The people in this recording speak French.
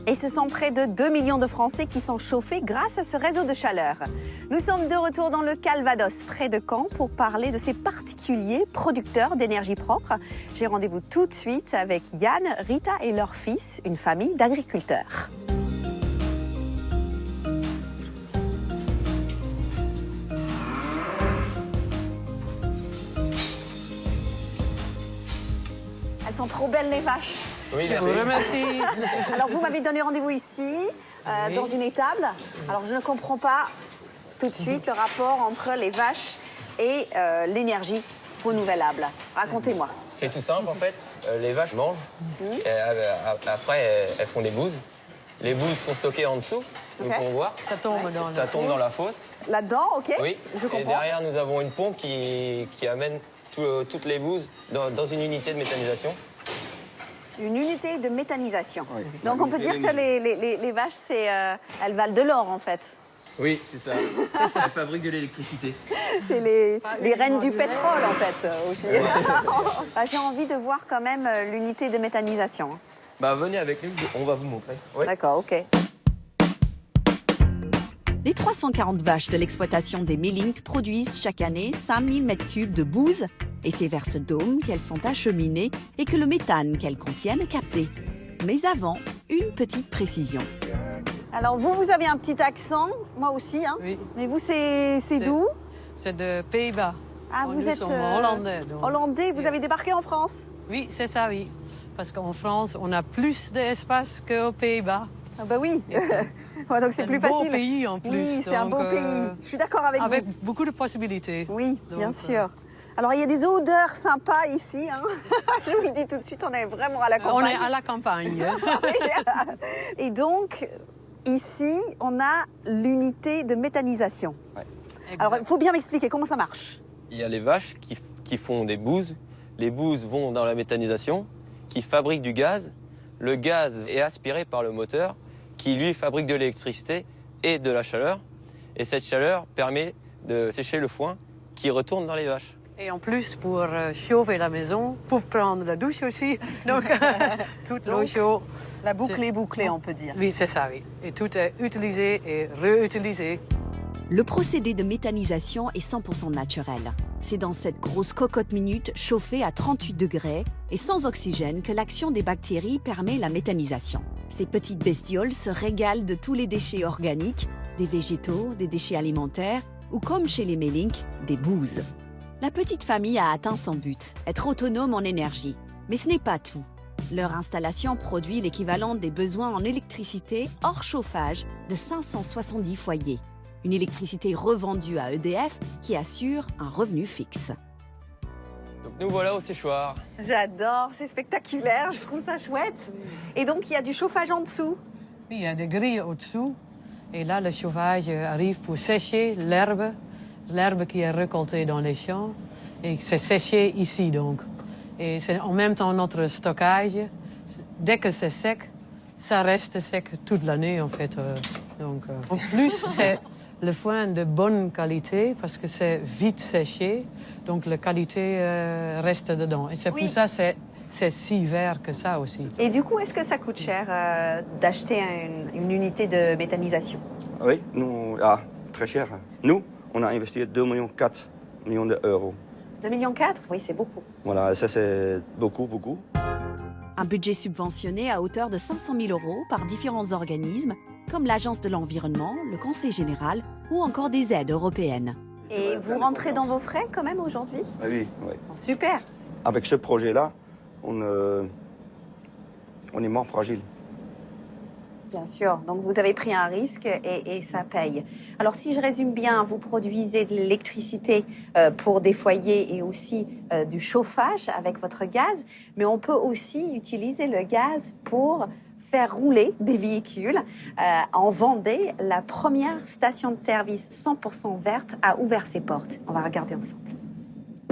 Et ce sont près de 2 millions de Français qui sont chauffés grâce à ce réseau de chaleur. Nous sommes de retour dans le Calvados, près de Caen, pour parler de ces particuliers producteurs d'énergie propre. J'ai rendez-vous tout de suite avec Yann, Rita et leur fils, une famille d'agriculteurs. Elles sont trop belles les vaches. Oui, Je vous remercie. Alors vous m'avez donné rendez-vous ici, Oui. dans une étable. Alors je ne comprends pas tout de suite le rapport entre les vaches et l'énergie renouvelable. Racontez-moi. c'est tout simple en fait. Les vaches mangent, et, après elles font des bouses. Les bouses sont stockées en dessous, nous Ok. pouvons voir. Ça tombe dans Ça tombe dans la fosse. Là-dedans, ok, Oui. je Et comprends. derrière, nous avons une pompe qui amène toutes les bouses dans une unité de méthanisation. Une unité de méthanisation. Oui. Donc on peut dire que les vaches, elles valent de l'or en fait. Oui, c'est ça. Elle fabrique de l'électricité. C'est les reines du pétrole en fait aussi. Bah, j'ai envie de voir quand même l'unité de méthanisation. Bah venez avec nous, on va vous montrer. Ouais. D'accord, ok. Les 340 vaches de l'exploitation des Mellink produisent chaque année 5000 m3 de bouse et c'est vers ce dôme qu'elles sont acheminées et que le méthane qu'elles contiennent est capté. Mais avant, une petite précision. Alors vous avez un petit accent, moi aussi, hein. Oui. Mais vous, c'est d'où? C'est de Pays-Bas. Ah, Nous vous êtes sommes hollandais. donc. hollandais, vous avez débarqué en France? Oui, c'est ça, oui. Parce qu'en France, on a plus d'espace qu'aux Pays-Bas. Ah bah oui. Ouais, donc c'est plus un facile. beau pays en plus. Oui, c'est un donc, beau pays. Je suis d'accord avec Avec vous. beaucoup de possibilités. Oui, Donc, bien sûr. Alors il y a des odeurs sympas ici. Hein. Je vous le dis tout de suite, on est vraiment à la On campagne. est à la campagne. hein. Et donc ici, on a l'unité de méthanisation. Alors il faut bien m'expliquer comment ça marche. Il y a les vaches qui font des bouses. Les bouses vont dans la méthanisation, qui fabriquent du gaz. Le gaz est aspiré par le moteur, qui lui fabrique de l'électricité et de la chaleur. Et cette chaleur permet de sécher le foin qui retourne dans les vaches. Et en plus, pour chauffer la maison, pour prendre la douche aussi. Donc, toute l'eau Donc, chaude. La boucle est bouclée, on peut dire. Oui, c'est ça, oui. Et tout est utilisé et réutilisé. Le procédé de méthanisation est 100% naturel. C'est dans cette grosse cocotte minute chauffée à 38 degrés et sans oxygène que l'action des bactéries permet la méthanisation. Ces petites bestioles se régalent de tous les déchets organiques, des végétaux, des déchets alimentaires ou comme chez les Mellink, des bouses. La petite famille a atteint son but, être autonome en énergie. Mais ce n'est pas tout. Leur installation produit l'équivalent des besoins en électricité hors chauffage de 570 foyers. Une électricité revendue à EDF qui assure un revenu fixe. Donc nous voilà au séchoir. J'adore, c'est spectaculaire, je trouve ça chouette. Et donc il y a du chauffage en dessous. Oui, il y a des grilles au-dessous. Et là, le chauffage arrive pour sécher l'herbe. L'herbe qui est récoltée dans les champs. Et c'est séché ici, donc. Et c'est en même temps notre stockage. Dès que c'est sec, ça reste sec toute l'année, en fait. En plus, c'est le foin de bonne qualité parce que c'est vite séché. Donc, la qualité reste dedans. Et c'est Oui. pour ça que c'est si vert que ça aussi. Et du coup, est-ce que ça coûte cher d'acheter une unité de méthanisation? Oui, nous, très cher. Nous, on a investi 2,4 millions d'euros. 2,4 millions? Oui, c'est beaucoup. Voilà, ça c'est beaucoup, beaucoup. Un budget subventionné à hauteur de 500 000 € par différents organismes comme l'Agence de l'environnement, le Conseil général ou encore des aides européennes. Et vous rentrez dans vos frais quand même aujourd'hui? Ah oui, oui. Bon, super. Avec ce projet-là, on est moins fragile. Bien sûr, donc vous avez pris un risque et ça paye. Alors si je résume bien, vous produisez de l'électricité pour des foyers et aussi du chauffage avec votre gaz, mais on peut aussi utiliser le gaz pour faire rouler des véhicules. En Vendée, la première station de service 100% verte a ouvert ses portes. On va regarder ensemble.